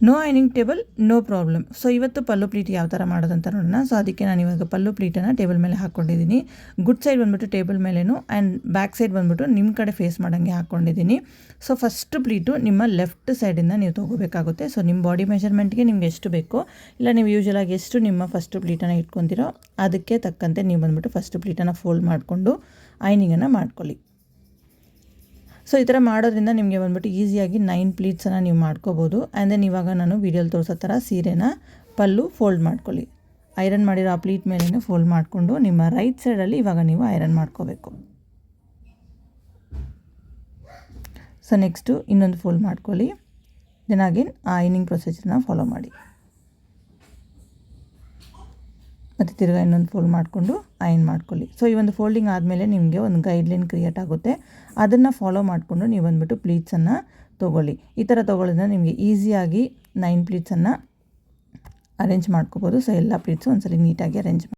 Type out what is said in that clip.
No ironing table no problem. So ಇವತ್ತು ಪಲ್ಲು ಪ್ಲೀಟ್ ಯಾವ ಥರ ಮಾಡೋದಂತ ನೋಡೋಣ. ಸೊ ಅದಕ್ಕೆ ನಾನು ಇವಾಗ ಪಲ್ಲು ಪ್ಲೀಟನ್ನು ಟೇಬಲ್ ಮೇಲೆ ಹಾಕ್ಕೊಂಡಿದ್ದೀನಿ. ಗುಡ್ ಸೈಡ್ ಬಂದುಬಿಟ್ಟು ಟೇಬಲ್ ಮೇಲೇನು ಆ್ಯಂಡ್ ಬ್ಯಾಕ್ ಸೈಡ್ ಬಂದುಬಿಟ್ಟು ನಿಮ್ಮ ಕಡೆ ಫೇಸ್ ಮಾಡೋಂಗೆ ಹಾಕ್ಕೊಂಡಿದ್ದೀನಿ. ಸೊ ಫಸ್ಟ್ ಪ್ಲೀಟು ನಿಮ್ಮ ಲೆಫ್ಟ್ ಸೈಡಿಂದ ನೀವು ತೊಗೋಬೇಕಾಗುತ್ತೆ. ಸೊ ನಿಮ್ಮ ಬಾಡಿ ಮೆಷರ್ಮೆಂಟ್ಗೆ ನಿಮ್ಗೆ ಎಷ್ಟು ಬೇಕೋ, ಇಲ್ಲ ನೀವು ಯೂಶ್ವಲಾಗಿ ಎಷ್ಟು ನಿಮ್ಮ ಫಸ್ಟ್ ಪ್ಲೀಟನ್ನು ಇಟ್ಕೊತೀರೋ ಅದಕ್ಕೆ ತಕ್ಕಂತೆ ನೀವು ಬಂದುಬಿಟ್ಟು ಫಸ್ಟ್ ಪ್ಲೀಟನ್ನು ಫೋಲ್ಡ್ ಮಾಡಿಕೊಂಡು ಐನಿಂಗನ್ನು ಮಾಡ್ಕೊಳ್ಳಿ. ಸೊ ಈ ಥರ ಮಾಡೋದ್ರಿಂದ ನಿಮಗೆ ಬಂದುಬಿಟ್ಟು ಈಸಿಯಾಗಿ 9 ಪ್ಲೀಟ್ಸನ್ನು ನೀವು ಮಾಡ್ಕೋಬೋದು. ಆ್ಯಂಡ್ ದೆನ್ ಇವಾಗ ನಾನು ವೀಡಿಯೋಲಿ ತೋರಿಸೋ ಥರ ಸೀರೆನ ಪಲ್ಲು ಫೋಲ್ಡ್ ಮಾಡ್ಕೊಳ್ಳಿ. ಐರನ್ ಮಾಡಿರೋ ಆ ಪ್ಲೀಟ್ ಮೇಲೇ ಫೋಲ್ಡ್ ಮಾಡಿಕೊಂಡು ನಿಮ್ಮ ರೈಟ್ ಸೈಡಲ್ಲಿ ಇವಾಗ ನೀವು ಐರನ್ ಮಾಡ್ಕೋಬೇಕು. ಸೊ ನೆಕ್ಸ್ಟು ಇನ್ನೊಂದು ಫೋಲ್ಡ್ ಮಾಡ್ಕೊಳ್ಳಿ. ದೆನ್ ಅಗೇನ್ ಆ ಐನಿಂಗ್ ಪ್ರೊಸೀಜರ್ನ ಫಾಲೋ ಮಾಡಿ. ಮತ್ತು ತಿರ್ಗಾ ಇನ್ನೊಂದು ಫೋಲ್ಡ್ ಮಾಡಿಕೊಂಡು ಐನ್ ಮಾಡ್ಕೊಳ್ಳಿ. ಸೊ ಈ ಒಂದು ಫೋಲ್ಡಿಂಗ್ ಆದಮೇಲೆ ನಿಮಗೆ ಒಂದು ಗೈಡ್ಲೈನ್ ಕ್ರಿಯೇಟ್ ಆಗುತ್ತೆ. ಅದನ್ನು ಫಾಲೋ ಮಾಡಿಕೊಂಡು ನೀವು ಬಂದುಬಿಟ್ಟು ಪ್ಲೀಟ್ಸನ್ನು ತೊಗೊಳ್ಳಿ. ಈ ಥರ ತೊಗೊಳ್ಳೋದ್ರಿಂದ ನಿಮಗೆ ಈಸಿಯಾಗಿ 9 ಪ್ಲೀಟ್ಸನ್ನು ಅರೇಂಜ್ ಮಾಡ್ಕೋಬೋದು. ಸೊ ಎಲ್ಲ ಪ್ಲೀಟ್ಸು ಒಂದ್ಸಲ ನೀಟಾಗಿ ಅರೇಂಜ್ ಮಾಡಿ.